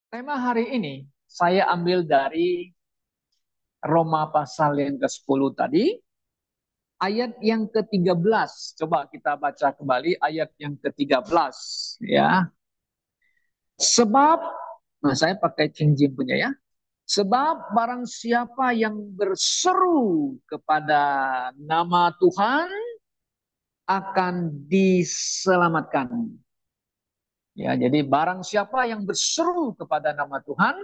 Tema hari ini saya ambil dari Roma pasal yang ke-10 tadi, ayat yang ke-13. Coba kita baca kembali ayat yang ke-13 ya. Sebab, nah saya pakai cincin punya ya. Sebab barang siapa yang berseru kepada nama Tuhan akan diselamatkan. Ya, jadi barang siapa yang berseru kepada nama Tuhan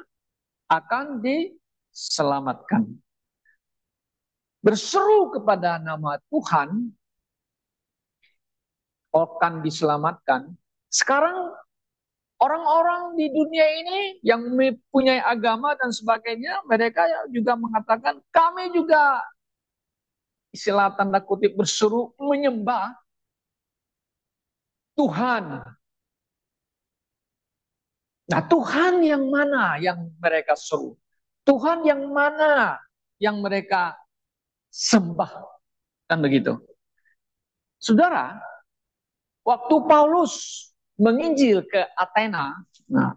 akan diselamatkan. Berseru kepada nama Tuhan akan diselamatkan. Sekarang orang-orang di dunia ini yang mempunyai agama dan sebagainya, mereka juga mengatakan kami juga istilah tanda kutip berseru menyembah Tuhan. Nah, Tuhan yang mana yang mereka seru? Tuhan yang mana yang mereka sembah? Kan begitu. Saudara, waktu Paulus menginjil ke Athena, nah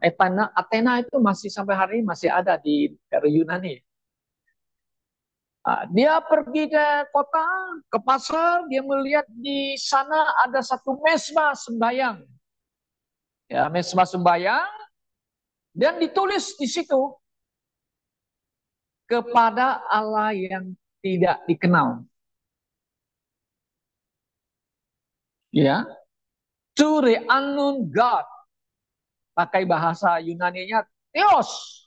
Athena itu masih sampai hari ini masih ada di Yunani. Dia pergi ke kota, ke pasar, dia melihat di sana ada satu mesbah sembahyang. Ya, mesbah sembahyang, dan ditulis di situ kepada Allah yang tidak dikenal. Ya, to the unknown God. Pakai bahasa Yunaninya Theos.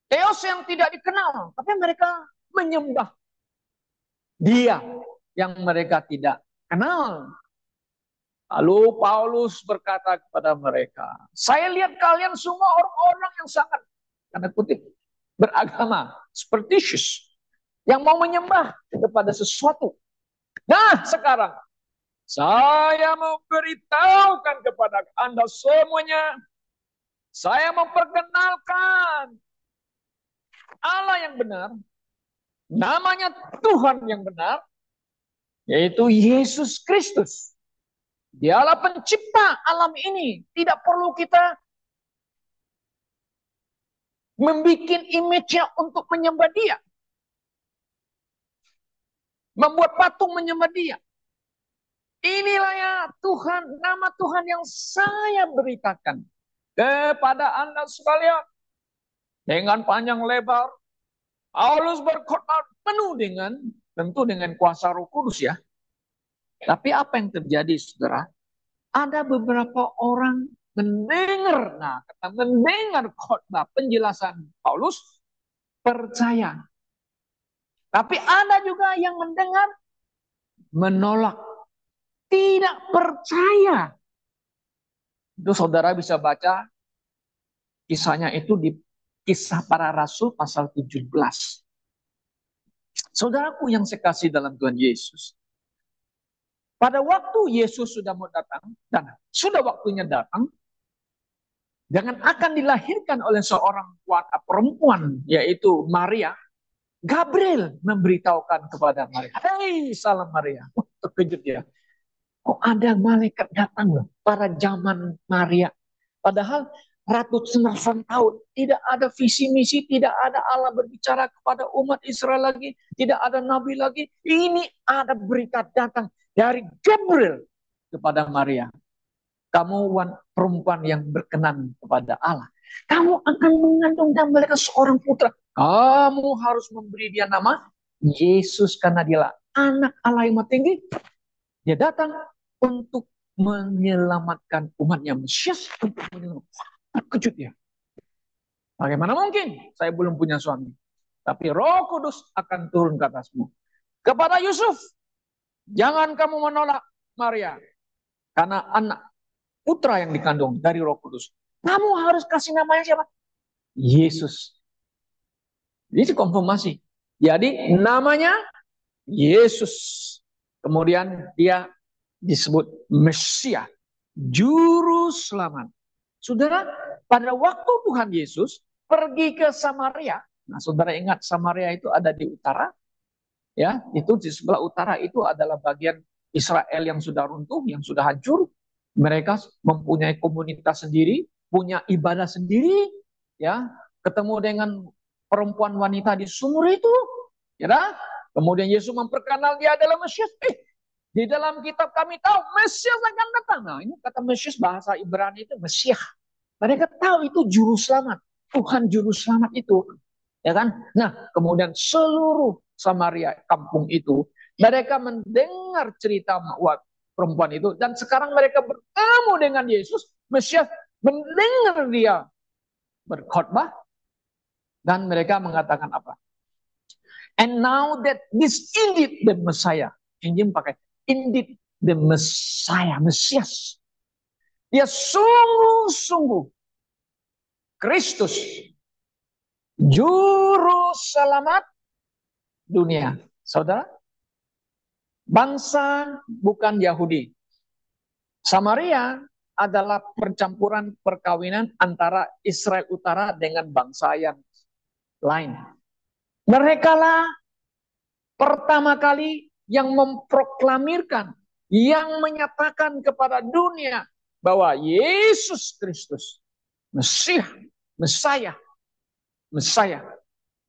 Theos yang tidak dikenal, tapi mereka menyembah dia yang mereka tidak kenal. Lalu Paulus berkata kepada mereka, saya lihat kalian semua orang-orang yang sangat, tanda kutip, beragama, superstitious, yang mau menyembah kepada sesuatu. Nah, sekarang saya memberitahukan kepada Anda semuanya, saya memperkenalkan Allah yang benar, namanya Tuhan yang benar, yaitu Yesus Kristus. Dialah pencipta alam ini. Tidak perlu kita membuat image-nya untuk menyembah dia. Membuat patung menyembah dia. Inilah ya Tuhan, nama Tuhan yang saya beritakan kepada Anda sekalian. Dengan panjang lebar, Paulus berkhotbah penuh dengan, tentu dengan kuasa Roh Kudus ya. Tapi apa yang terjadi, saudara? Ada beberapa orang mendengar, nah kata mendengar khotbah penjelasan Paulus, percaya. Tapi ada juga yang mendengar, menolak, tidak percaya. Itu saudara bisa baca kisahnya itu di Kisah Para Rasul pasal 17. Saudaraku yang saya kasih dalam Tuhan Yesus. Pada waktu Yesus sudah mau datang, dan sudah waktunya datang, dengan akan dilahirkan oleh seorang perempuan, yaitu Maria, Gabriel memberitahukan kepada Maria, "Hei, salam Maria." Terkejut ya. Kok ada malaikat datang loh pada zaman Maria. Padahal ratusan tahun tidak ada visi misi, tidak ada Allah berbicara kepada umat Israel lagi, tidak ada nabi lagi. Ini ada berita datang dari Gabriel kepada Maria. Kamu perempuan yang berkenan kepada Allah. Kamu akan mengandung dan melahirkan seorang putra. Kamu harus memberi dia nama Yesus karena dialah anak Allah yang Maha Tinggi. Dia datang untuk menyelamatkan umatnya. Mesias untuk menyelamatkan. Terkejut ya. Bagaimana mungkin? Saya belum punya suami. Tapi Roh Kudus akan turun ke atasmu. Kepada Yusuf, jangan kamu menolak Maria. Karena anak putra yang dikandung dari Roh Kudus. Kamu harus kasih namanya siapa? Yesus. Ini konfirmasi. Jadi namanya Yesus. Kemudian dia disebut Mesias, juru selamat. Saudara, pada waktu Tuhan Yesus pergi ke Samaria, nah saudara ingat Samaria itu ada di utara, ya, itu di sebelah utara itu adalah bagian Israel yang sudah runtuh, yang sudah hancur. Mereka mempunyai komunitas sendiri, punya ibadah sendiri, ya, ketemu dengan perempuan wanita di sumur itu, ya dah. Kemudian Yesus memperkenal dia adalah Mesias. Di dalam kitab kami tahu Mesias akan datang. Nah, ini kata Mesias bahasa Ibrani itu Mesias. Mereka tahu itu juru selamat. Tuhan juru selamat itu. Ya kan? Nah, kemudian seluruh Samaria kampung itu, mereka mendengar cerita perempuan itu, dan sekarang mereka bertemu dengan Yesus, Mesias, mendengar dia berkhotbah, dan mereka mengatakan apa? And now that this indeed the Messiah, Injil pakai indeed the Messiah, Mesias. Dia sungguh-sungguh Kristus, juru selamat dunia. Saudara, bangsa bukan Yahudi. Samaria adalah percampuran perkawinan antara Israel Utara dengan bangsa yang lain. Mereka lah pertama kali yang memproklamirkan, yang menyatakan kepada dunia bahwa Yesus Kristus, Mesias,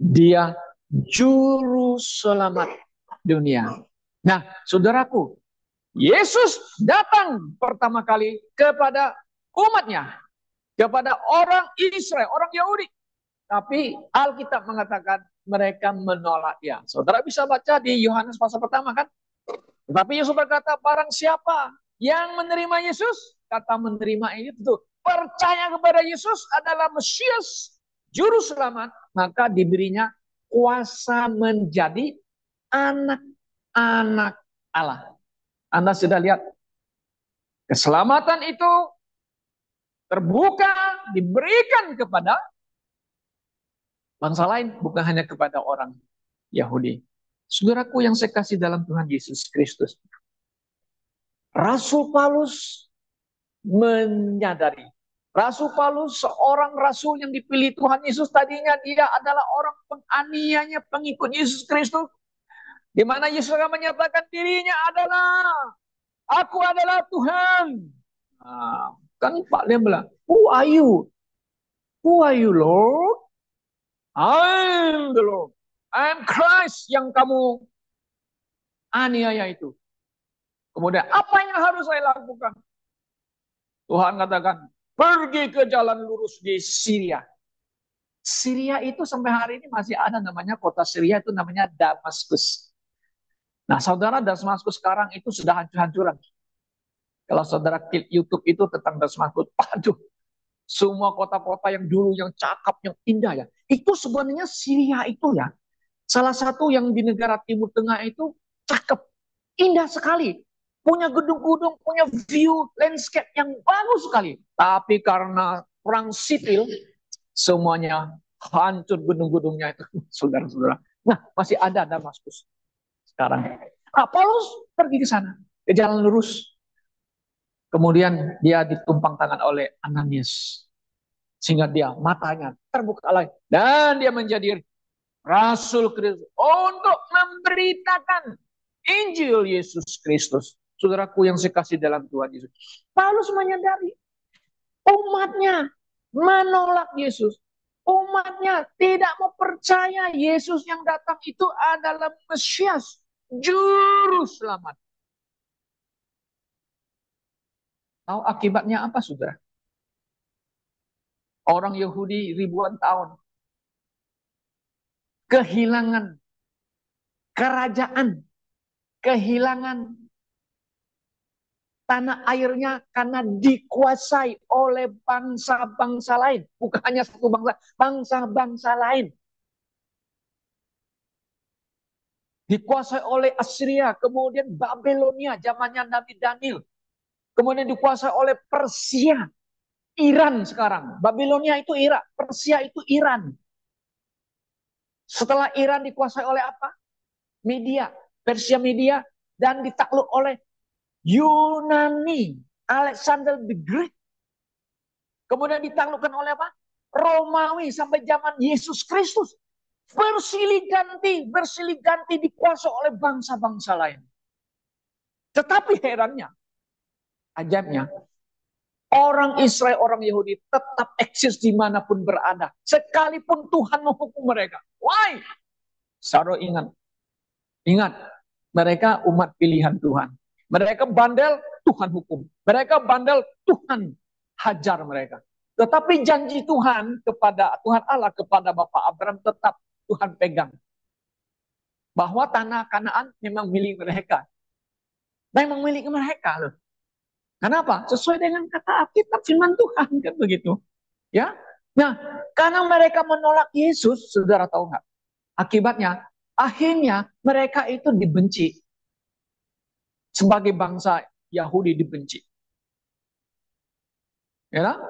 dia juru selamat dunia. Nah, saudaraku, Yesus datang pertama kali kepada umatnya, kepada orang Israel, orang Yahudi. Tapi Alkitab mengatakan mereka menolak dia. Saudara bisa baca di Yohanes pasal pertama kan? Tetapi Yesus berkata, barang siapa yang menerima Yesus, kata menerima ini tentu percaya kepada Yesus adalah Mesias, juru selamat, maka diberinya kuasa menjadi anak-anak Allah. Anda sudah lihat, keselamatan itu terbuka, diberikan kepada bangsa lain, bukan hanya kepada orang Yahudi. Saudaraku yang saya kasih dalam Tuhan Yesus Kristus, Rasul Paulus menyadari, Rasul Paulus seorang rasul yang dipilih Tuhan Yesus, tadinya dia adalah orang penganiayanya pengikut Yesus Kristus, di mana Yesus akan menyatakan dirinya adalah, aku adalah Tuhan. Nah, kan Pak dia bilang, who are you? Who are you, Lord? I'm the Lord. I'm Christ yang kamu aniaya itu. Kemudian apa yang harus saya lakukan? Tuhan katakan, pergi ke jalan lurus di Syria. Syria itu sampai hari ini masih ada namanya, kota Syria itu namanya Damaskus. Nah, saudara, Damaskus sekarang itu sudah hancur-hancuran. Kalau saudara klik YouTube itu tentang Damaskus, aduh, semua kota-kota yang dulu yang cakep, yang indah ya, itu sebenarnya Syria itu ya. Salah satu yang di negara Timur Tengah itu cakep, indah sekali. Punya gedung-gedung, punya view, landscape yang bagus sekali. Tapi karena perang sipil, semuanya hancur gedung-gedungnya itu, saudara-saudara. Nah, masih ada Damaskus sekarang. Nah, Paulus pergi ke sana, ke jalan lurus. Kemudian dia ditumpang tangan oleh Ananias. Sehingga dia matanya terbuka lagi. Dan dia menjadi Rasul Kristus untuk memberitakan Injil Yesus Kristus. Saudaraku yang saya kasih dalam Tuhan Yesus. Paulus menyadari umatnya menolak Yesus. Umatnya tidak mau percaya Yesus yang datang itu adalah Mesias, juru selamat. Tahu akibatnya apa, saudara? Orang Yahudi ribuan tahun kehilangan kerajaan, kehilangan tanah airnya karena dikuasai oleh bangsa-bangsa lain. Bukan hanya satu bangsa, bangsa-bangsa lain. Dikuasai oleh Assyria, kemudian Babilonia, zamannya Nabi Daniel. Kemudian dikuasai oleh Persia, Iran sekarang. Babilonia itu Irak, Persia itu Iran. Setelah Iran dikuasai oleh apa? Media, Persia Media, dan ditakluk oleh Yunani, Alexander the Great. Kemudian ditaklukkan oleh apa? Romawi sampai zaman Yesus Kristus. Bersilih ganti dikuasai oleh bangsa-bangsa lain. Tetapi herannya, ajaibnya, Orang Israel, orang Yahudi tetap eksis dimanapun berada. Sekalipun Tuhan menghukum mereka. Why? Saudara ingat. Ingat. Mereka umat pilihan Tuhan. Mereka bandel, Tuhan hukum. Mereka bandel, Tuhan hajar mereka. Tetapi janji Tuhan kepada Tuhan Allah kepada Bapak Abraham tetap Tuhan pegang. Bahwa tanah Kanaan memang milik mereka. Memang milik mereka loh. Kenapa? Sesuai dengan kata Alkitab firman Tuhan kan begitu. Ya. Nah, karena mereka menolak Yesus, saudara tahu nggak? Akibatnya, akhirnya mereka itu dibenci. Sebagai bangsa Yahudi dibenci. Ya,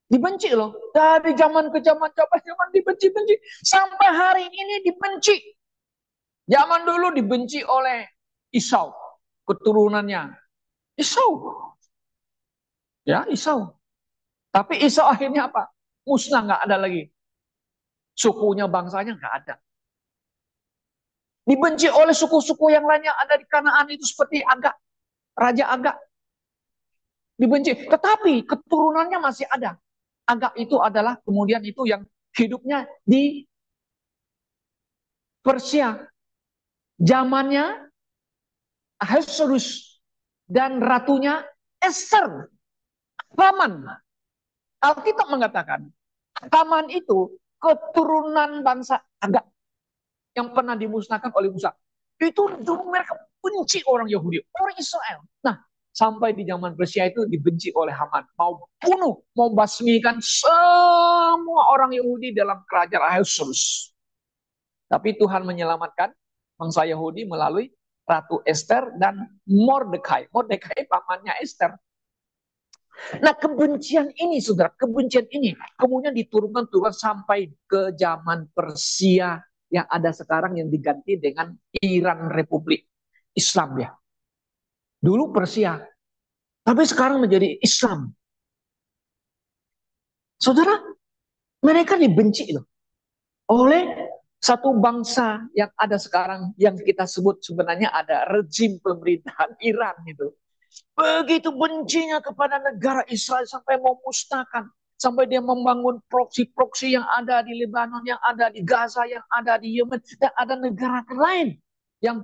dibenci loh. Dari zaman ke zaman, dibenci-benci. Sampai hari ini dibenci. Zaman dulu dibenci oleh Esau, keturunannya. Esau. Ya, Esau. Tapi Esau akhirnya apa? Musnah, nggak ada lagi. Sukunya, bangsanya nggak ada. Dibenci oleh suku-suku yang lainnya ada di Kanaan itu seperti Agag, Raja Agag. Dibenci. Tetapi keturunannya masih ada. Agag itu adalah kemudian itu yang hidupnya di Persia. Zamannya Ahasuerus dan ratunya Esther. Haman. Alkitab mengatakan Haman itu keturunan bangsa Agag yang pernah dimusnahkan oleh Musa. Itu dulu mereka benci orang Yahudi, orang Israel. Nah, sampai di zaman Persia itu dibenci oleh Haman. Mau bunuh, mau basmikan semua orang Yahudi dalam kerajaan Ahasuerus. Tapi Tuhan menyelamatkan bangsa Yahudi melalui Ratu Esther dan Mordekai. Mordekai pamannya Esther. Nah, kebencian ini, saudara, kebencian ini kemudian diturunkan sampai ke zaman Persia yang ada sekarang yang diganti dengan Iran Republik Islam ya. Dulu Persia, tapi sekarang menjadi Islam. Saudara, mereka dibenci loh oleh satu bangsa yang ada sekarang yang kita sebut sebenarnya ada rezim pemerintahan Iran itu. Begitu bencinya kepada negara Israel sampai mau musnahkan. Sampai dia membangun proksi-proksi yang ada di Lebanon, yang ada di Gaza, yang ada di Yemen, dan ada negara lain yang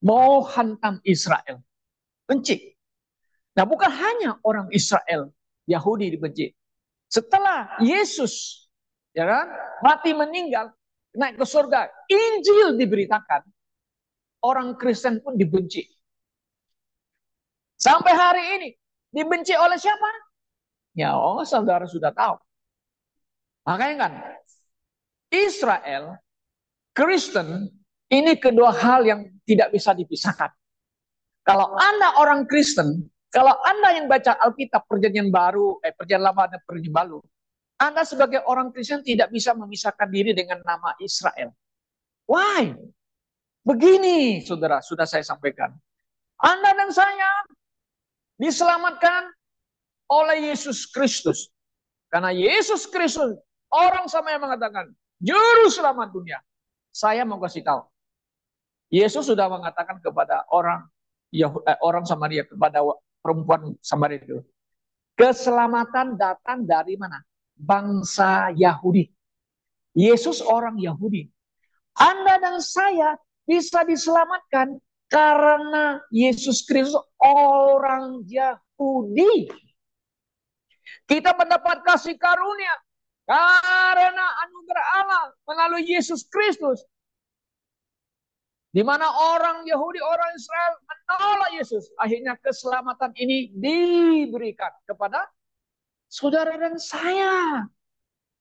mau hantam Israel. Benci. Nah, bukan hanya orang Israel, Yahudi dibenci. Setelah Yesus ya kan, mati meninggal, naik ke surga, Injil diberitakan, orang Kristen pun dibenci. Sampai hari ini dibenci oleh siapa? Ya, saudara sudah tahu. Makanya kan Israel, Kristen, ini kedua hal yang tidak bisa dipisahkan. Kalau Anda orang Kristen, kalau Anda yang baca Alkitab Perjanjian Baru, Perjanjian Lama dan Perjanjian Baru, Anda sebagai orang Kristen tidak bisa memisahkan diri dengan nama Israel. Why? Begini, saudara, sudah saya sampaikan. Anda dan saya diselamatkan oleh Yesus Kristus. Karena Yesus Kristus, orang sama yang mengatakan, juru selamat dunia. Saya mau kasih tahu. Yesus sudah mengatakan kepada orang Samaria, kepada perempuan Samaria itu. Keselamatan datang dari mana? Bangsa Yahudi. Yesus orang Yahudi. Anda dan saya bisa diselamatkan karena Yesus Kristus orang Yahudi. Kita mendapat kasih karunia karena anugerah Allah melalui Yesus Kristus. Di mana orang Yahudi, orang Israel menolak Yesus. Akhirnya keselamatan ini diberikan kepada saudara dan saya.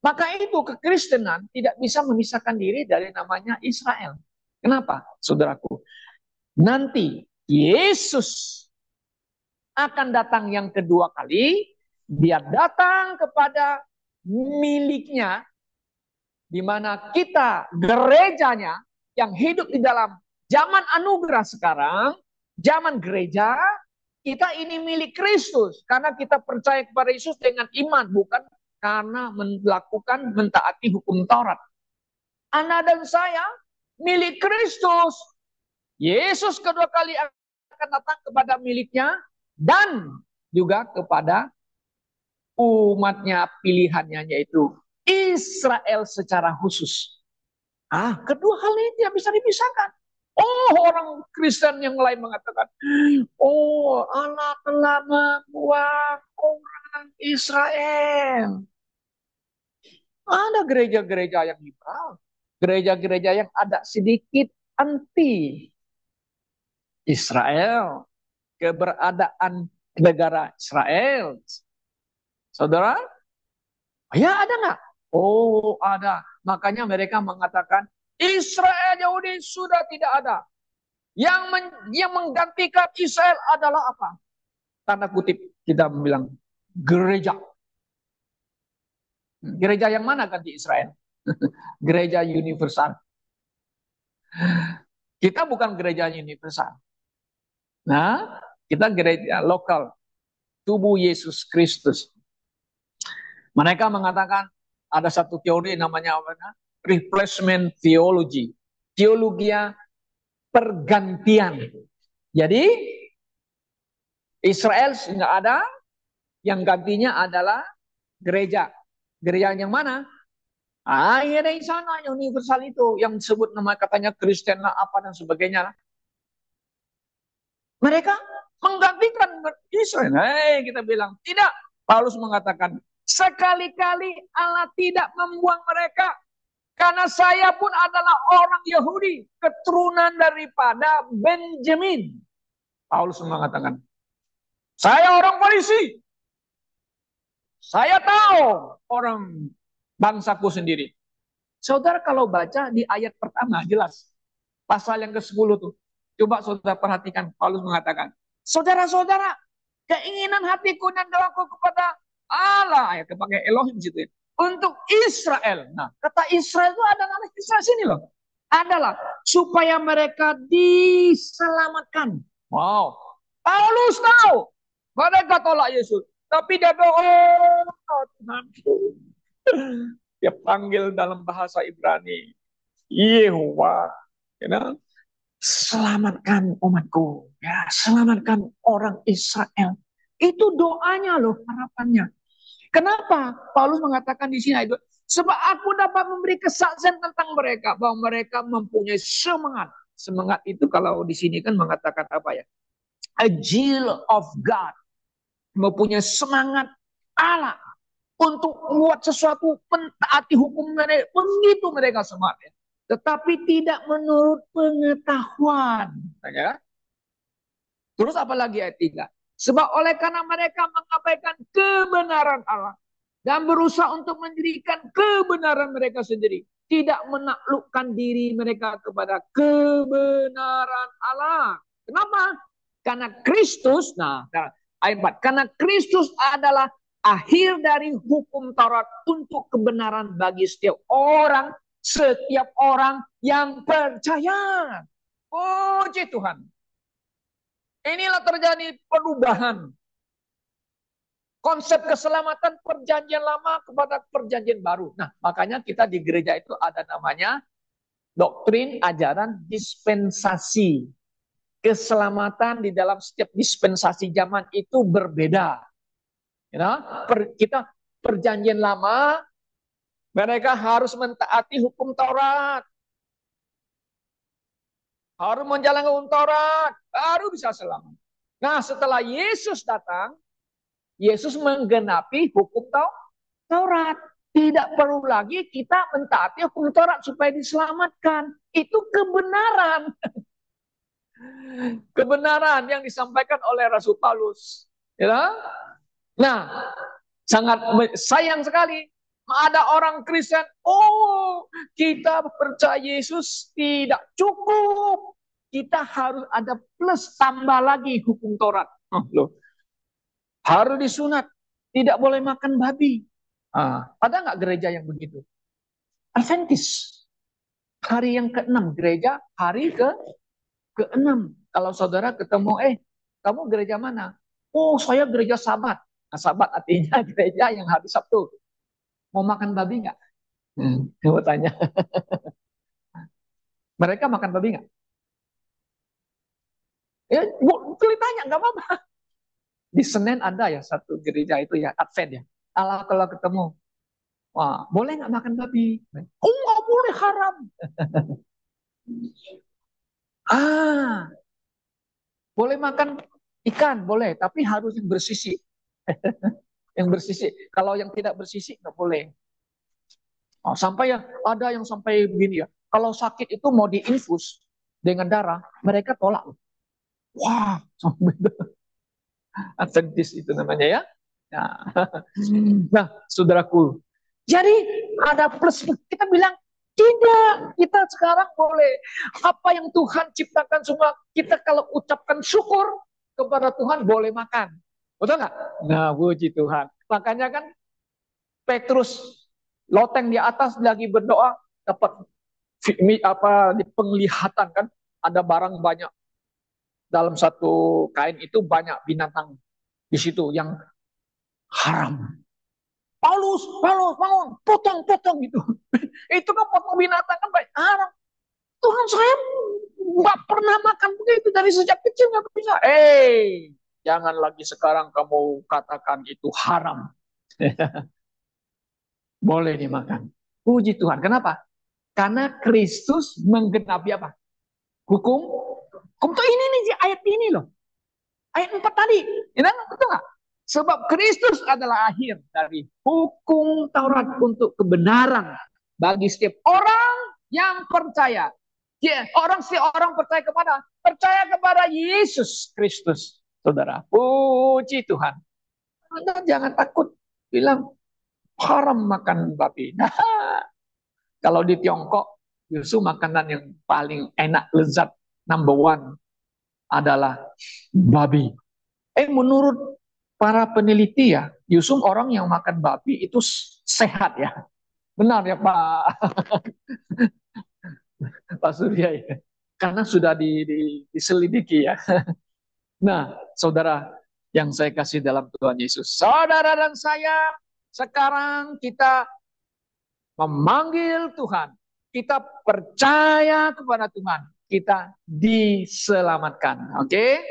Maka itu kekristenan tidak bisa memisahkan diri dari namanya Israel. Kenapa, saudaraku? Nanti Yesus akan datang yang kedua kali. Dia datang kepada miliknya, di mana kita gerejanya yang hidup di dalam zaman anugerah sekarang, zaman gereja, kita ini milik Kristus. Karena kita percaya kepada Yesus dengan iman, bukan karena melakukan mentaati hukum Taurat. Anda dan saya milik Kristus. Yesus kedua kali akan datang kepada miliknya dan juga kepada umatnya pilihannya yaitu Israel secara khusus. Kedua hal ini tidak bisa dipisahkan. Orang Kristen yang lain mengatakan, Allah telah membuang orang Israel. Ada gereja-gereja yang liberal, gereja-gereja yang ada sedikit anti Israel, keberadaan negara Israel. Saudara, ya ada nggak? Ada. Makanya mereka mengatakan Israel Yahudi sudah tidak ada. Yang menggantikan Israel adalah apa? Tanda kutip kita bilang gereja. Gereja yang mana ganti Israel? Gereja universal. Kita bukan gereja universal. Nah, kita gereja lokal. Tubuh Yesus Kristus. Mereka mengatakan ada satu teori namanya apa? Replacement theology. Teologi pergantian. Jadi Israel nggak ada, yang gantinya adalah gereja. Gereja yang mana? Ya dari sana yang universal itu, yang disebut nama katanya Kristen lah apa dan sebagainya. Mereka menggantikan Israel. Kita bilang tidak. Paulus mengatakan sekali-kali Allah tidak membuang mereka, karena saya pun adalah orang Yahudi, keturunan daripada Benjamin. Paulus mengatakan, saya orang Farisi. Saya tahu orang bangsaku sendiri. Saudara kalau baca di ayat pertama jelas. Pasal yang ke-10 tuh. Coba saudara perhatikan, Paulus mengatakan, saudara-saudara, keinginan hatiku dan doaku kepada Allah, ya kepakai Elohim situ ya, untuk Israel. Nah, kata Israel itu ada nama Israel sini loh. Adalah supaya mereka diselamatkan. Wow. Paulus tahu mereka tolak Yesus, tapi dia doa, Tuhanku. Dia panggil dalam bahasa Ibrani, Yehovah, selamatkan umatku, ya, selamatkan orang Israel. Itu doanya loh, harapannya. Kenapa Paulus mengatakan di sini itu? Sebab aku dapat memberi kesaksian tentang mereka bahwa mereka mempunyai semangat. Semangat itu kalau di sini kan mengatakan apa ya? A zeal of God, mempunyai semangat Allah untuk membuat sesuatu, mentaati hukum mereka. Begitu mereka semangat. Tetapi tidak menurut pengetahuan. Ya. Terus apalagi ayat 3? Sebab oleh karena mereka mengabaikan kebenaran Allah dan berusaha untuk mendirikan kebenaran mereka sendiri, tidak menaklukkan diri mereka kepada kebenaran Allah. Kenapa? Karena Kristus, ayat 4, karena Kristus adalah akhir dari hukum Taurat untuk kebenaran bagi setiap orang yang percaya. Puji Tuhan. Inilah terjadi perubahan konsep keselamatan perjanjian lama kepada perjanjian baru. Nah, makanya kita di gereja itu ada namanya doktrin ajaran dispensasi. Keselamatan di dalam setiap dispensasi zaman itu berbeda. Kita perjanjian lama, mereka harus mentaati hukum Taurat. Harus menjalankan hukum Taurat, baru bisa selamat. Nah, setelah Yesus datang, Yesus menggenapi hukum Taurat. Tidak perlu lagi kita mentaati hukum Taurat supaya diselamatkan. Itu kebenaran. Kebenaran yang disampaikan oleh Rasul Paulus. Ya? Nah, sangat sayang sekali. Ada orang Kristen, kita percaya Yesus tidak cukup. Kita harus ada plus tambah lagi hukum Taurat. Loh. Harus disunat, tidak boleh makan babi. Ada nggak gereja yang begitu? Adventis. Hari yang ke-6, gereja hari ke-6. Kalau saudara ketemu, kamu gereja mana? Saya gereja Sabat. Nah, Sabat artinya gereja yang hari Sabtu. Mau makan babi nggak? Coba tanya. Mereka makan babi nggak? Ya, boleh tanya, nggak apa-apa. Di Senen ada ya satu gereja itu ya, Advent ya. Allah kalau ketemu, wah, boleh nggak makan babi? Oh, nggak boleh, haram. Ah, boleh makan ikan, boleh, tapi harus yang bersisi. Yang bersisi. Kalau yang tidak bersisi, nggak boleh. Oh, sampai yang ada yang sampai begini ya. Kalau sakit itu mau diinfus dengan darah, mereka tolak. Wah, sampai Adventis itu namanya ya. Nah, nah, saudaraku. Jadi ada plus. Kita bilang tidak. Kita sekarang boleh apa yang Tuhan ciptakan semua. Kita kalau ucapkan syukur kepada Tuhan boleh makan. Betul nggak? Nah, puji Tuhan. Makanya kan Petrus loteng di atas lagi berdoa dapat apa di penglihatan kan ada barang banyak dalam satu kain itu banyak binatang di situ yang haram. Paulus, Paulus, bangun, potong, potong gitu. Itu kan potong binatang kan baik haram. Tuhan saya nggak pernah makan begitu dari sejak kecil nggak bisa. Jangan lagi sekarang kamu katakan itu haram. Boleh dimakan. Puji Tuhan. Kenapa? Karena Kristus menggenapi apa? Hukum. Hukum tuh ini nih ayat ini loh. Ayat 4 tadi. Ya, betul nggak? Sebab Kristus adalah akhir dari hukum Taurat untuk kebenaran bagi setiap orang yang percaya. Ya, setiap orang percaya kepada Yesus Kristus, saudara. Puji Tuhan. Anda jangan takut bilang haram makan babi. Nah, kalau di Tiongkok, justru makanan yang paling enak, lezat, number one adalah babi. Menurut para peneliti ya, Yusuf orang yang makan babi itu sehat ya. Benar ya Pak Pak Surya ya. Karena sudah diselidiki ya. Nah, saudara yang saya kasih dalam Tuhan Yesus. Saudara dan saya, sekarang kita memanggil Tuhan. Kita percaya kepada Tuhan. Kita diselamatkan. Oke?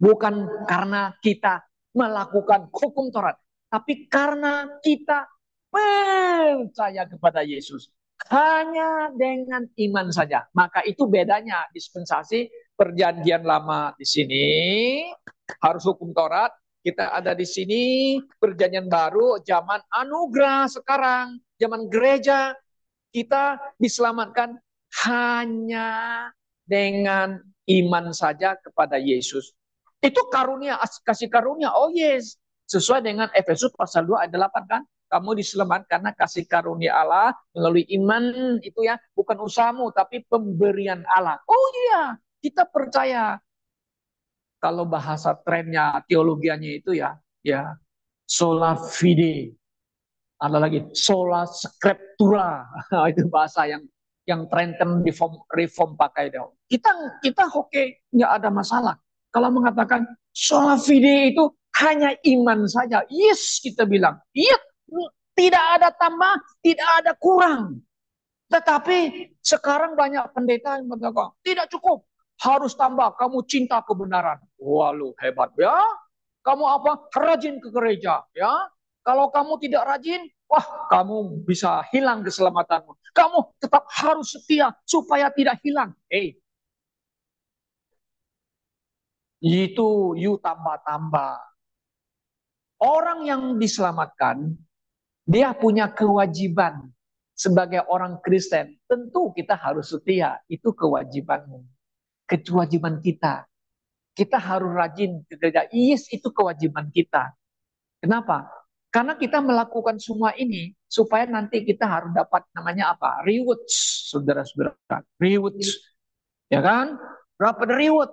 Bukan karena kita melakukan hukum Taurat, tapi karena kita percaya kepada Yesus. Hanya dengan iman saja. Maka itu bedanya dispensasi perjanjian lama di sini harus hukum Taurat. Kita ada di sini perjanjian baru zaman anugerah sekarang, zaman gereja kita diselamatkan hanya dengan iman saja kepada Yesus. Itu karunia, kasih karunia. Oh yes, sesuai dengan Efesus pasal 2 ayat 8 kan. Kamu diselamatkan karena kasih karunia Allah melalui iman itu ya, bukan usahamu tapi pemberian Allah. Oh iya, kita percaya. Kalau bahasa trennya, teologianya itu ya, sola fide. Ada lagi sola scriptura. Itu bahasa yang Trenton reform pakai dong. Kita oke, nggak ada masalah. Kalau mengatakan sola fide itu hanya iman saja. Yes, kita bilang. Iya, tidak ada tambah, tidak ada kurang. Tetapi sekarang banyak pendeta yang mengatakan, tidak cukup. Harus tambah, kamu cinta kebenaran. Wah, lu hebat ya. Kamu apa? Rajin ke gereja. Ya. Kalau kamu tidak rajin, wah, kamu bisa hilang keselamatanmu. Kamu tetap harus setia supaya tidak hilang. Itu you tambah-tambah. Orang yang diselamatkan, dia punya kewajiban sebagai orang Kristen. Tentu kita harus setia. Itu kewajibanmu. Kewajiban kita. Kita harus rajin ke gereja. Yes, itu kewajiban kita. Kenapa? Karena kita melakukan semua ini supaya nanti kita harus dapat namanya apa? Rewards, saudara-saudara. Rewards. Ya kan? Berapa reward?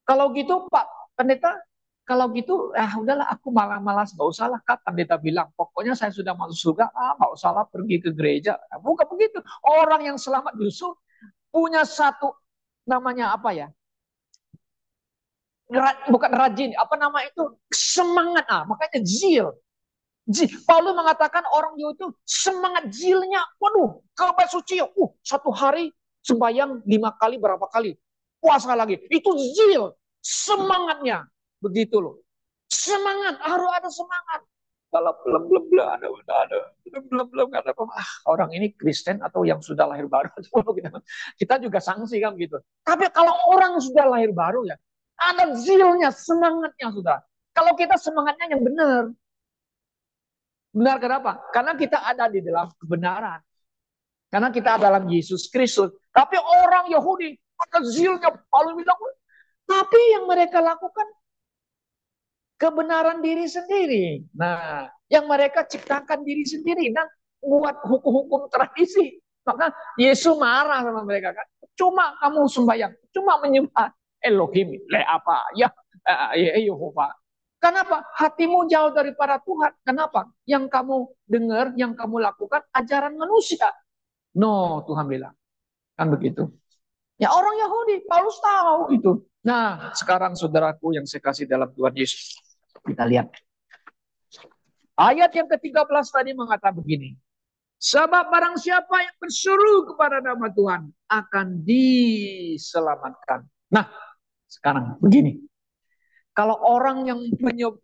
Kalau gitu Pak Pendeta, kalau gitu udahlah aku malas nggak usah lah. Kak Pendeta bilang pokoknya saya sudah masuk surga, nggak usah lah pergi ke gereja. Bukan begitu. Orang yang selamat justru punya satu namanya apa ya? Bukan rajin, apa nama itu? Semangat, makanya zeal. Paulus mengatakan orang itu semangat zilnya, waduh, kalau suci, satu hari sembahyang 5 kali, berapa kali, puasa lagi, itu zil, semangatnya, begitu loh. Semangat, harus ada semangat. Kalau belum ada apa. Orang ini Kristen atau yang sudah lahir baru. Kita juga sanksi kan gitu. Tapi kalau orang sudah lahir baru ya, ada zilnya, semangatnya sudah. Kalau kita semangatnya yang benar. Benar kenapa? Karena kita ada di dalam kebenaran. Karena kita dalam Yesus Kristus. Tapi orang Yahudi, ada zilnya. Paulus bilang, tapi yang mereka lakukan kebenaran diri sendiri. Nah, yang mereka ciptakan diri sendiri dan buat hukum-hukum tradisi. Maka Yesus marah sama mereka kan. Cuma kamu sembahyang, cuma menyembah Elohim, le apa? Ya, Yehova. Kenapa? Hatimu jauh daripada Tuhan. Kenapa? Yang kamu dengar, yang kamu lakukan ajaran manusia. No, Tuhan bilang. Kan begitu. Ya orang Yahudi, Paulus tahu itu. Nah, sekarang saudaraku yang saya kasih dalam Tuhan Yesus. Kita lihat. Ayat yang ke-13 tadi mengatakan begini. Sebab barang siapa yang berseru kepada nama Tuhan akan diselamatkan. Nah, sekarang begini. Kalau orang yang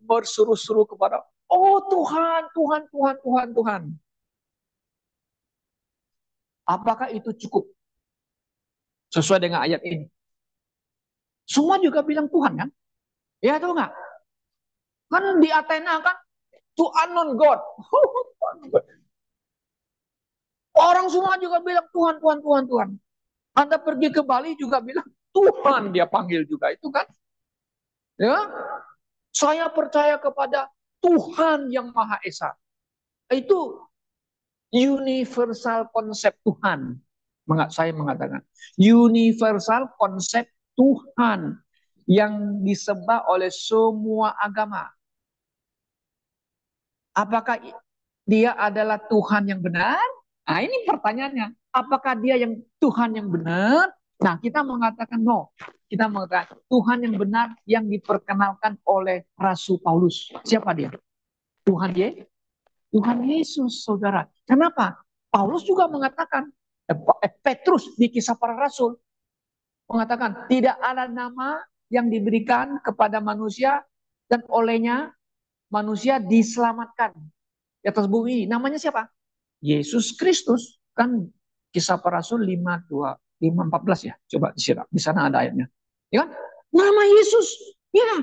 berseru-seru kepada, oh Tuhan, Tuhan, Tuhan, Tuhan, Tuhan. Apakah itu cukup? Sesuai dengan ayat ini. Semua juga bilang Tuhan kan? Ya atau enggak? Kan di Athena kan, to unknown God. Orang semua juga bilang Tuhan, Tuhan, Tuhan, Tuhan. Anda pergi ke Bali juga bilang Tuhan, dia panggil juga itu kan. Ya, saya percaya kepada Tuhan yang Maha Esa. Itu universal konsep Tuhan. Saya mengatakan universal konsep Tuhan yang disembah oleh semua agama. Apakah dia adalah Tuhan yang benar? Nah, ini pertanyaannya. Apakah dia yang Tuhan yang benar? Nah, kita mengatakan no. Kita mengatakan Tuhan yang benar yang diperkenalkan oleh Rasul Paulus. Siapa dia? Tuhan Yesus, saudara. Kenapa? Paulus juga mengatakan, Petrus di Kisah Para Rasul mengatakan, tidak ada nama yang diberikan kepada manusia dan olehnya manusia diselamatkan di atas bumi. Namanya siapa? Yesus Kristus. Kan Kisah Para Rasul 5:14 ya. Coba disiram. Di sana ada ayatnya. Ya kan? Nama Yesus. Ya.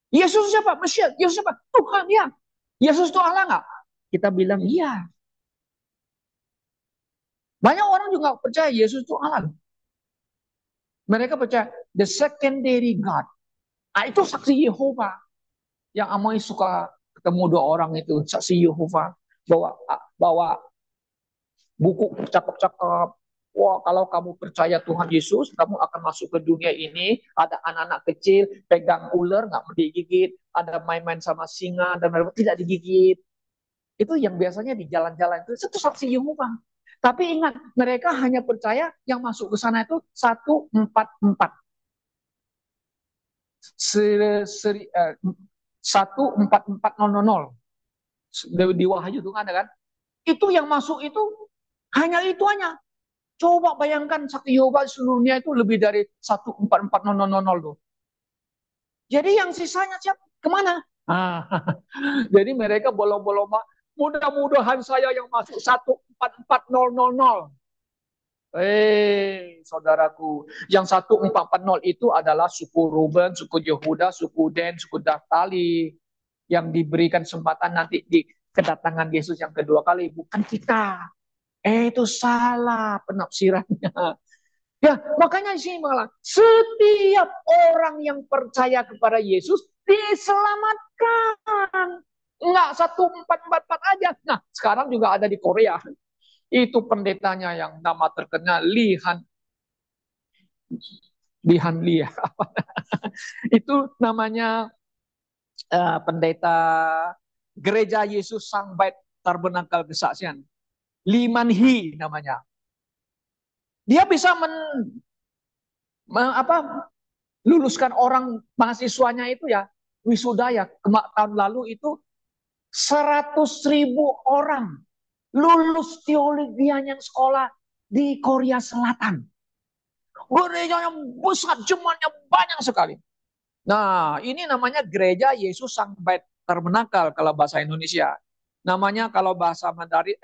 Yesus siapa? Mesias. Yesus siapa? Tuhan ya. Yesus itu Allah nggak? Kita bilang iya. Banyak orang juga percaya Yesus itu Allah. Mereka percaya the secondary God. Nah, itu saksi Yehova. Yang Amoy suka ketemu dua orang itu, saksi Yehova. Bawa buku cakep-cakep. Wah, kalau kamu percaya Tuhan Yesus, kamu akan masuk ke dunia ini. Ada anak-anak kecil pegang ular nggak digigit, ada main-main sama singa dan mereka tidak digigit. Itu yang biasanya di jalan-jalan itu saksi Yehova. Tapi ingat, mereka hanya percaya yang masuk ke sana itu 144. 144000. Di Wahyu itu ada kan? Itu yang masuk itu hanya itu hanya. Coba bayangkan sakti Yehova seluruhnya itu lebih dari 14400 tuh. Jadi yang sisanya siapa? Kemana? Jadi mereka bolong-bolong, mudah-mudahan saya yang masuk 14400. Saudaraku, yang 1440 itu adalah suku Ruben, suku Yehuda, suku Den, suku Naftali yang diberikan kesempatan nanti di kedatangan Yesus yang kedua kali, bukan kita. Itu salah penafsirannya. Ya, makanya sih malah setiap orang yang percaya kepada Yesus diselamatkan. Enggak 1444 aja. Nah, sekarang juga ada di Korea. Itu pendetanya yang nama terkenal Lihan Lia. Itu namanya pendeta Gereja Yesus Sang Bait Tabernakel Kesaksian. Liman Hee namanya. Dia bisa luluskan orang mahasiswanya itu ya, wisuda ya, tahun lalu itu 100.000 orang lulus teologian yang sekolah di Korea Selatan. Gerejanya besar, jemaatnya banyak sekali. Nah, ini namanya gereja Yesus Sang Bait Tabernakel kalau bahasa Indonesia. Namanya kalau bahasa Mandarin,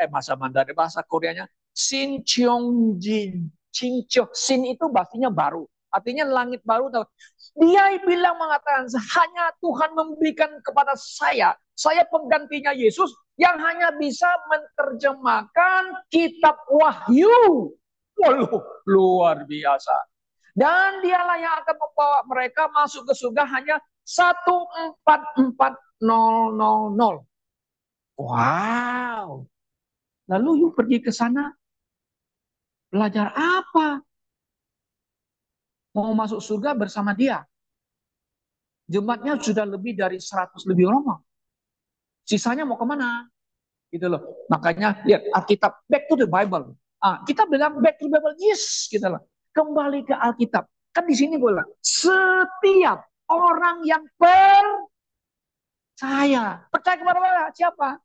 bahasa Koreanya Sin Cheong Jin. Sin Cheong, Sin itu bahasanya baru. Artinya langit baru. Dia bilang mengatakan, hanya Tuhan memberikan kepada saya penggantinya Yesus yang hanya bisa menerjemahkan kitab Wahyu. Waduh, luar biasa. Dan dialah yang akan membawa mereka masuk ke surga hanya 144000. Wow. Lalu yuk pergi ke sana, belajar apa? Mau masuk surga bersama dia. Jemaatnya sudah lebih dari 100 lebih orang. Sisanya mau kemana? Gitu loh. Makanya lihat Alkitab, back to the Bible. Kita bilang back to the Bible, yes, gitu loh. Kembali ke Alkitab. Kan di sini gue bilang, setiap orang yang percaya kepada siapa?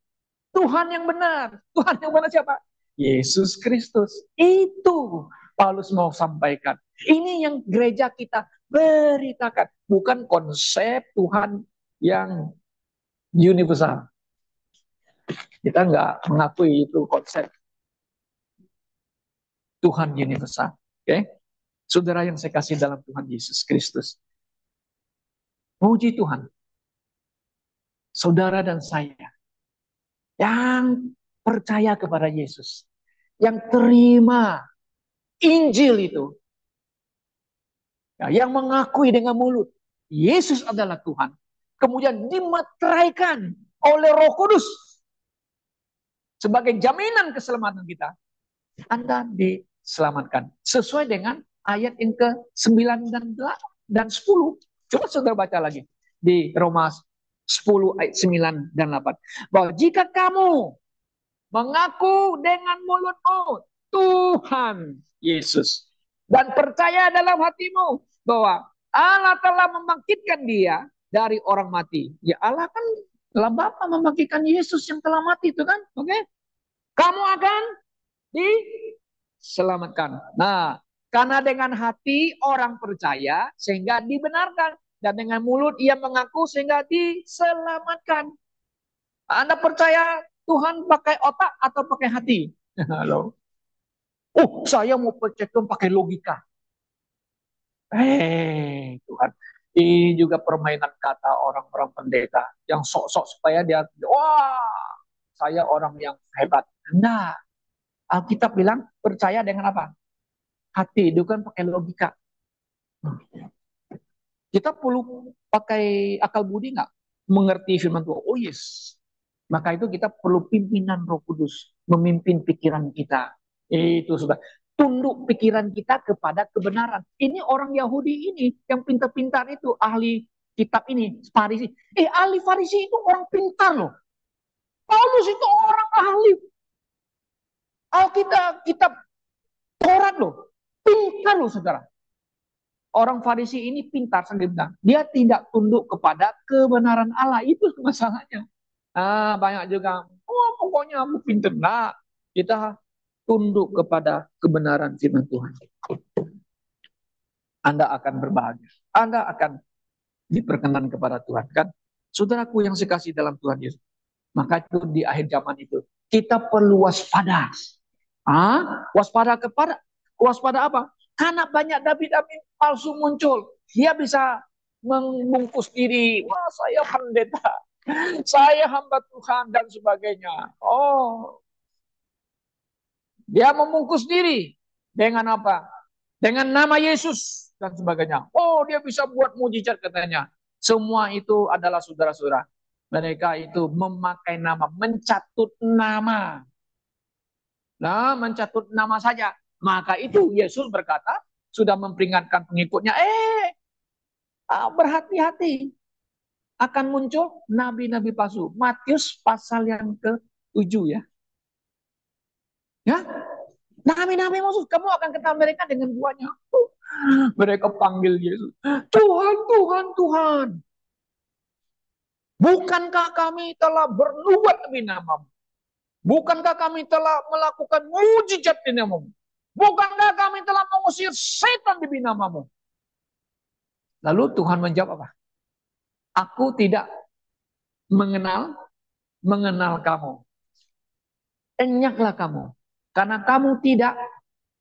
Tuhan yang benar. Tuhan yang benar siapa? Yesus Kristus. Itu Paulus mau sampaikan. Ini yang gereja kita beritakan. Bukan konsep Tuhan yang universal. Kita nggak mengakui itu konsep Tuhan universal. Oke? Saudara yang saya kasih dalam Tuhan Yesus Kristus. Puji Tuhan. Saudara dan saya yang percaya kepada Yesus. Yang terima Injil itu. Yang mengakui dengan mulut. Yesus adalah Tuhan. Kemudian dimeteraikan oleh Roh Kudus. Sebagai jaminan keselamatan kita. Anda diselamatkan. Sesuai dengan ayat yang ke-9 dan 10. Coba saudara baca lagi. Di Roma 10 ayat 9 dan 8. Bahwa jika kamu mengaku dengan mulutmu Tuhan Yesus. Dan percaya dalam hatimu bahwa Allah telah membangkitkan dia dari orang mati. Ya Allah kan telah Bapa membangkitkan Yesus yang telah mati itu kan. Oke? Kamu akan diselamatkan. Nah, karena dengan hati orang percaya sehingga dibenarkan. Dan dengan mulut ia mengaku sehingga diselamatkan. Anda percaya Tuhan pakai otak atau pakai hati? Halo. Saya mau percaya Tuhan pakai logika. Tuhan. Ini juga permainan kata orang-orang pendeta yang sok-sok supaya dia, wah, saya orang yang hebat. Nah, Alkitab bilang percaya dengan apa? Hati, itu kan pakai logika. Kita perlu pakai akal budi nggak? Mengerti firman Tuhan. Oh yes. Maka itu kita perlu pimpinan Roh Kudus memimpin pikiran kita. Itu sudah tunduk pikiran kita kepada kebenaran. Ini orang Yahudi ini yang pintar-pintar itu ahli kitab ini Farisi. Ahli Farisi itu orang pintar loh. Paulus itu orang ahli Alkitab, kitab Taurat loh. Pintar loh saudara. Orang Farisi ini pintar bilang. Dia tidak tunduk kepada kebenaran Allah. Itu masalahnya. Banyak juga, pokoknya aku pintar. Nah, kita tunduk kepada kebenaran firman Tuhan. Anda akan berbahagia. Anda akan diperkenan kepada Tuhan. Kan? Saudaraku yang saya kasih dalam Tuhan Yesus. Maka itu di akhir zaman itu. Kita perlu waspada. Waspada apa? Karena banyak nabi-nabi palsu muncul. Dia bisa membungkus diri. Wah, saya pendeta. Saya hamba Tuhan dan sebagainya. Dia membungkus diri. Dengan apa? Dengan nama Yesus dan sebagainya. Dia bisa buat mujizat katanya. Semua itu adalah saudara-saudara. Mereka itu memakai nama, mencatut nama. Nah, mencatut nama saja. Maka itu Yesus berkata, sudah memperingatkan pengikutnya, berhati-hati. Akan muncul nabi-nabi palsu. Matius pasal yang ke-7 ya. Ya, nabi-nabi palsu, kamu akan ketemu mereka dengan buahnya. Mereka panggil Yesus. Tuhan, Tuhan, Tuhan. Bukankah kami telah bernubuat demi namamu? Bukankah kami telah melakukan mujizat di namamu? Bukankah kami telah mengusir setan demi namamu? Lalu Tuhan menjawab apa? Aku tidak mengenal kamu. Enyaklah kamu. Karena kamu tidak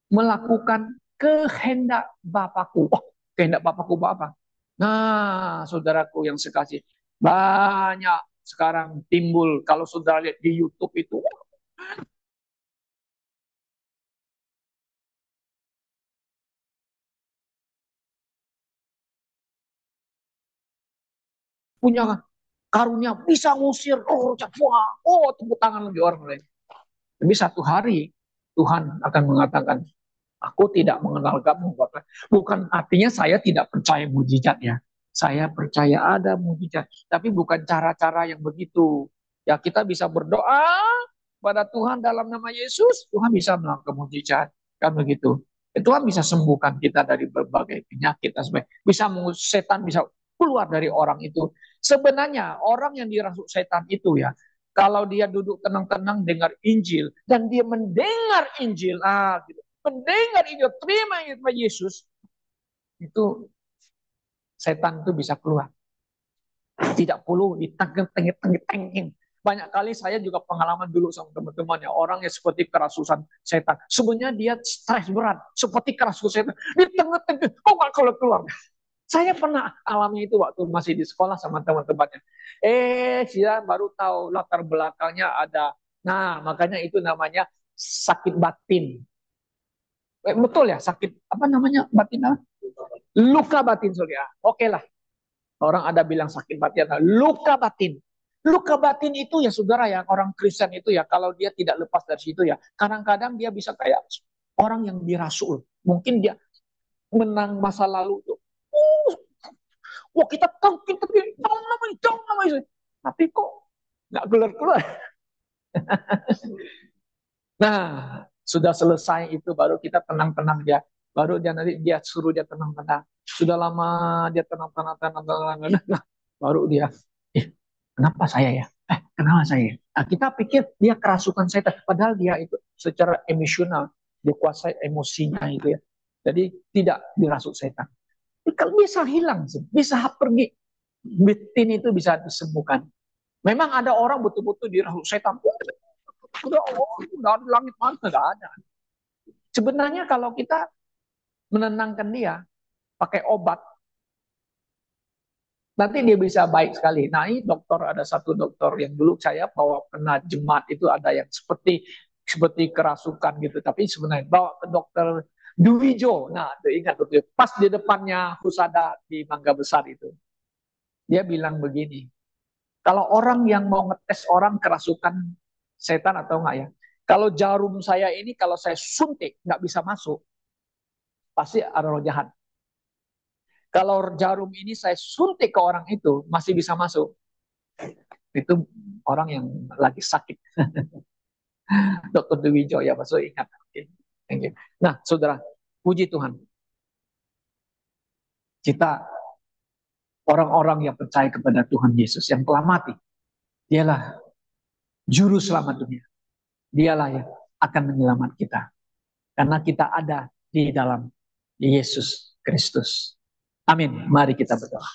melakukan kehendak Bapakku. Oh, kehendak Bapakku apa? Nah, saudaraku yang sekasih, banyak sekarang timbul kalau saudara lihat di YouTube itu punya karunia bisa ngusir roh jahat. Oh, tepuk tangan lagi orang lain. Tapi satu hari Tuhan akan mengatakan, aku tidak mengenal kamu, Bapak. Bukan artinya saya tidak percaya mujizat ya. Saya percaya ada mujizat, tapi bukan cara-cara yang begitu. Ya kita bisa berdoa pada Tuhan dalam nama Yesus, Tuhan bisa melakukan mujizat. Kan begitu. Tuhan bisa sembuhkan kita dari berbagai penyakit dan sebagainya. Bisa setan bisa keluar dari orang itu. Sebenarnya orang yang dirasuk setan itu ya, kalau dia duduk tenang-tenang dengar Injil dan dia mendengar Injil, gitu, mendengar Injil, terima Yesus, itu setan itu bisa keluar. Tidak perlu ditengin. Banyak kali saya juga pengalaman dulu sama teman-teman ya, orang yang seperti kerasukan setan. Sebenarnya dia stres berat, seperti kerasukan setan. Di tengah-tengah, oh nggak kalau keluar. Saya pernah alami itu waktu masih di sekolah sama teman-temannya. Dia baru tahu latar belakangnya ada. Nah, makanya itu namanya sakit batin. Betul ya, sakit apa namanya batin? Luka batin, sorry ya. Oke lah, orang ada bilang sakit batin, luka batin. Luka batin itu ya saudara ya, orang Kristen itu ya, kalau dia tidak lepas dari situ ya, kadang-kadang dia bisa kayak orang yang dirasul. Mungkin dia menang masa lalu tuh. Wah kita tahu, kita jangan namanya. Tapi kok nggak keluar-keluar. Nah, sudah selesai itu baru kita tenang-tenang dia. Baru dia nanti dia suruh dia tenang-tenang. Sudah lama dia tenang-tenang. Nah, baru dia, kenapa saya ya? Kenapa saya? Nah, kita pikir dia kerasukan setan. Padahal dia itu secara emosional. Dia kuasai emosinya itu ya. Jadi tidak dirasuk setan. Kalau bisa hilang, bisa pergi. Bitin itu bisa disembuhkan. Memang ada orang betul-betul dirasuk setan. Udah ada langit mana? Nggak ada. Sebenarnya kalau kita menenangkan dia pakai obat, nanti dia bisa baik sekali. Nah, ini dokter, ada satu dokter yang dulu saya bawa kena jemat itu ada yang seperti kerasukan gitu, tapi sebenarnya bawa ke dokter Duwijo. Nah, ingat betul. Pas di depannya Husada di Mangga Besar itu, dia bilang begini, kalau orang yang mau ngetes orang kerasukan setan atau enggak ya, kalau jarum saya ini kalau saya suntik nggak bisa masuk, pasti ada roh jahat. Kalau jarum ini saya suntik ke orang itu masih bisa masuk, itu orang yang lagi sakit. Dokter Dewi Joya, Pak, so ingat. Okay. Thank you. Nah, saudara, puji Tuhan. Kita orang-orang yang percaya kepada Tuhan Yesus yang telah mati. Dialah juru selamat dunia. Dialah yang akan menyelamat kita. Karena kita ada di dalam Yesus Kristus. Amin. Mari kita berdoa.